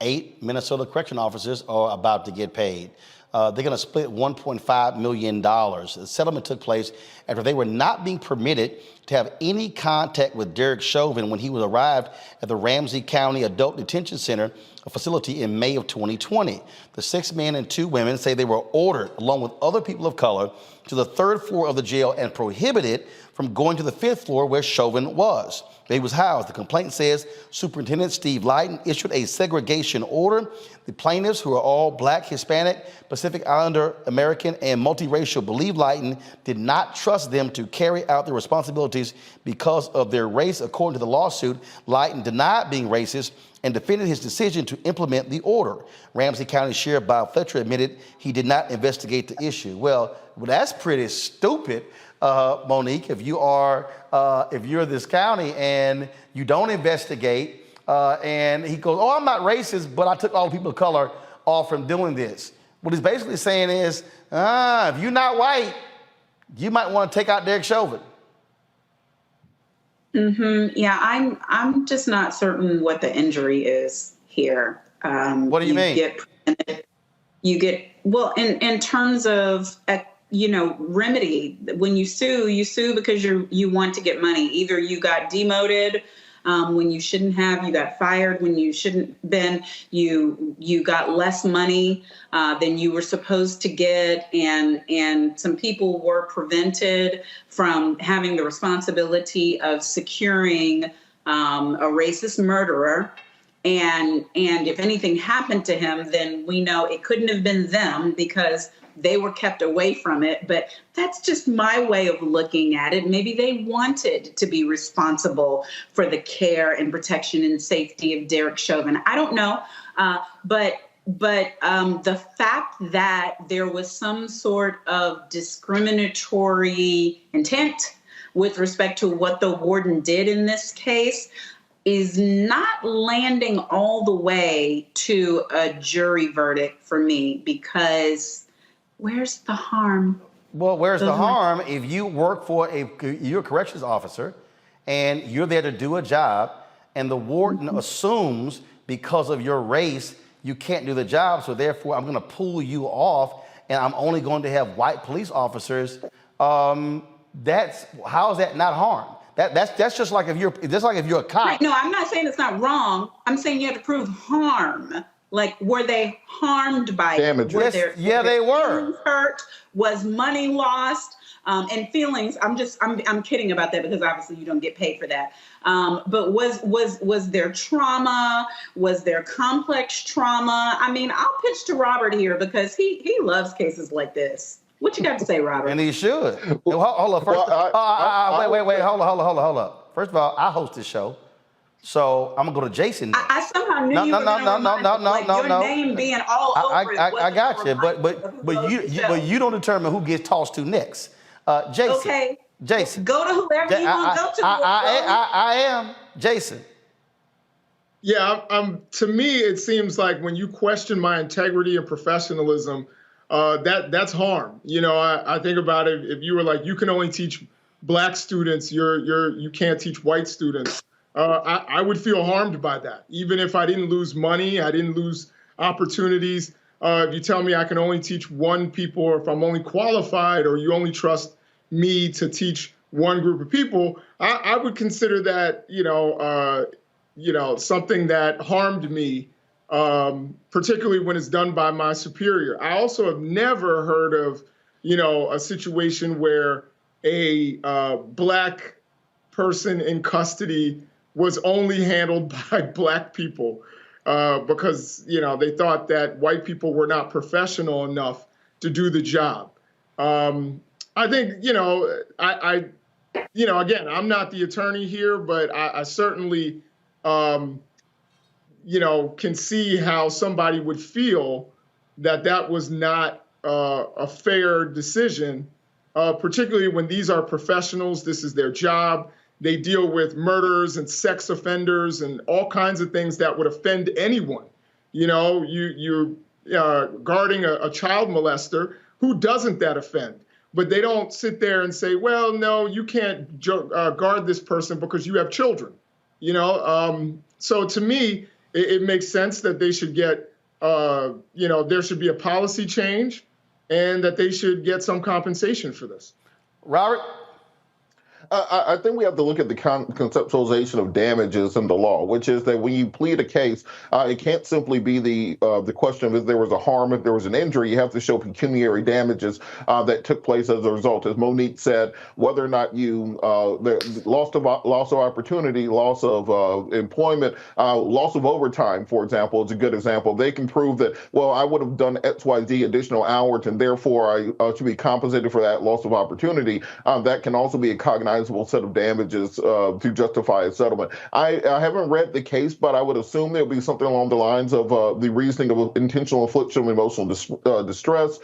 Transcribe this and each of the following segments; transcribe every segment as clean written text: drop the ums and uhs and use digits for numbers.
8 Minnesota correctional officers are about to get paid. They're going to split $1.5 million. The settlement took place after they were not being permitted to have any contact with Derek Chauvin when he was arrived at the Ramsey County Adult Detention Center, a facility in May of 2020. The 6 men and 2 women say they were ordered, along with other people of color, to the 3rd floor of the jail and prohibited from going to the 5th floor where Chauvin was. He was housed. The complaint says Superintendent Steve Lydon issued a segregation order. The plaintiffs, who are all Black, Hispanic, Pacific Islander, American, and multiracial, believe Lydon did not trust them to carry out their responsibilities because of their race. According to the lawsuit, Lydon denied being racist and defended his decision to implement the order. Ramsey County Sheriff Bob Fletcher admitted he did not investigate the issue. Well, that's pretty stupid, Monique. If you're this county and you don't investigate, and he goes, "Oh, I'm not racist, but I took all the people of color off from doing this." What he's basically saying is, if you're not white, you might want to take out Derek Chauvin. Yeah, I'm just not certain what the injury is here. What do you mean? You get well in terms of remedy. When you sue because you want to get money. Either you got demoted when you shouldn't have, you got fired when you shouldn't been, you got less money than you were supposed to get, and some people were prevented from having the responsibility of securing a racist murderer. And if anything happened to him, then we know it couldn't have been them because they were kept away from it. But that's just my way of looking at it. Maybe they wanted to be responsible for the care and protection and safety of Derek Chauvin. I don't know. But the fact that there was some sort of discriminatory intent with respect to what the warden did in this case is not landing all the way to a jury verdict for me, because where's the harm? Well, where's the harm if you work for you're a corrections officer and you're there to do a job and the warden assumes because of your race you can't do the job, so therefore I'm going to pull you off and I'm only going to have white police officers. How is that not harm? That's just like if you're a cop. Right. No, I'm not saying it's not wrong. I'm saying you have to prove harm. Like, were they harmed by it? Yeah, they were. Hurt? Was money lost? And feelings. I'm kidding about that because obviously you don't get paid for that. But was there trauma? Was there complex trauma? I mean, I'll pitch to Robert here because he loves cases like this. What you got to say, Robert? And he should. Hold up. First, wait. Hold up. First of all, I host this show, so I'm gonna go to Jason next. I somehow knew you were gonna your name being all over it. I got you, but you don't determine who gets tossed to next. Jason. Okay. Jason. Go to whoever you want to go to. I am Jason. Yeah, to me, it seems like when you question my integrity and professionalism, that's harm. I think about it. If you were like, you can only teach Black students, you can't teach white students. I would feel harmed by that. Even if I didn't lose money, I didn't lose opportunities. If you tell me I can only teach one people, or if I'm only qualified, or you only trust me to teach one group of people, I would consider that, something that harmed me. Particularly when it's done by my superior. I also have never heard of, a situation where a Black person in custody was only handled by Black people because, they thought that white people were not professional enough to do the job. I think, again, I'm not the attorney here, but I certainly, can see how somebody would feel that was not a fair decision, particularly when these are professionals. This is their job. They deal with murderers and sex offenders and all kinds of things that would offend anyone. You're guarding a child molester. Who doesn't that offend? But they don't sit there and say, well, no, you can't guard this person because you have children. So to me, it makes sense that they should get, there should be a policy change and that they should get some compensation for this. Robert? I think we have to look at the conceptualization of damages in the law, which is that when you plead a case, it can't simply be the question of if there was a harm, if there was an injury. You have to show pecuniary damages that took place as a result. As Monique said, whether or not you the loss of opportunity, loss of employment, loss of overtime, for example, is a good example. They can prove that, well, I would have done XYZ additional hours, and therefore I should be compensated for that loss of opportunity. That can also be a cognizable set of damages to justify a settlement. I haven't read the case, but I would assume there'll be something along the lines of the reasoning of intentional infliction of emotional distress,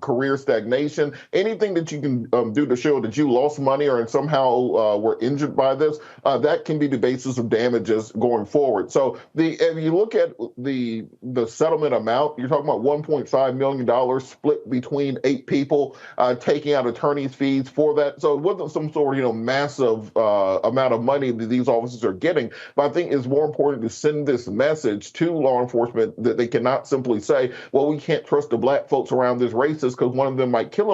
career stagnation, anything that you can do to show that you lost money or somehow were injured by this, that can be the basis of damages going forward. So if you look at the settlement amount, you're talking about $1.5 million split between 8 people, taking out attorney's fees for that. So it wasn't some sort of massive amount of money that these officers are getting. But I think it's more important to send this message to law enforcement that they cannot simply say, well, we can't trust the black folks around this racist because one of them might kill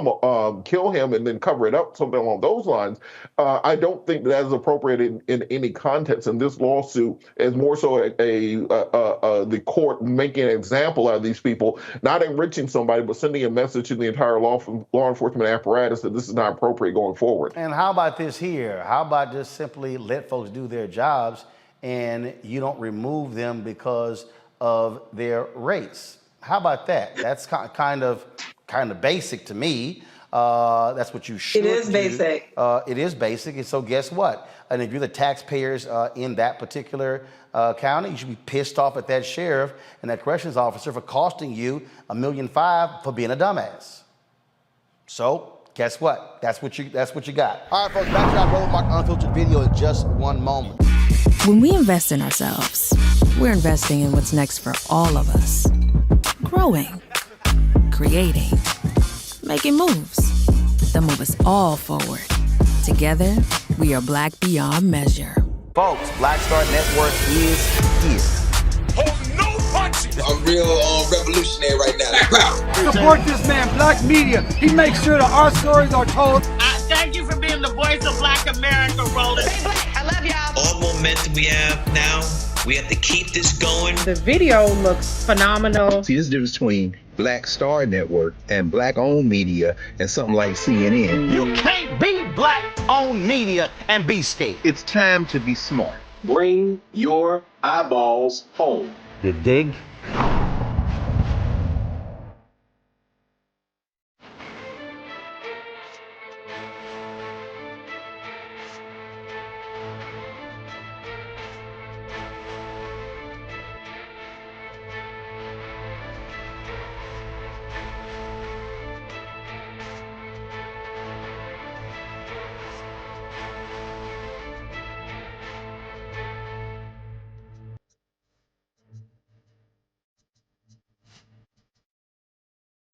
him and then cover it up, something along those lines. I don't think that is appropriate in any context. And this lawsuit is more so the court making an example out of these people, not enriching somebody, but sending a message to the entire law enforcement apparatus that this is not appropriate going forward. And how about this here? How about just simply let folks do their jobs and you don't remove them because of their race? How about that? That's kind of basic to me. That's what you should do. It is basic. It is basic. And so guess what? And if you're the taxpayers in that particular county, you should be pissed off at that sheriff and that corrections officer for costing you $1.5 million for being a dumbass. So guess what? That's what you got. All right, folks, back to our Roland Unfiltered video in just one moment. When we invest in ourselves, we're investing in what's next for all of us. Growing, creating, making moves that move us all forward. Together, we are Black beyond measure. Folks, Black Star Network is here. Hold no punches. I'm real revolutionary right now. Support this man, Black Media. He makes sure that our stories are told. Thank you for being the voice of Black America, Roland. Stay black. I love y'all. All momentum we have now, we have to keep this going. The video looks phenomenal. See, there's a difference between Black Star Network and Black-owned media and something like CNN. You can't be Black-owned media and be scared. It's time to be smart. Bring your eyeballs home. You dig?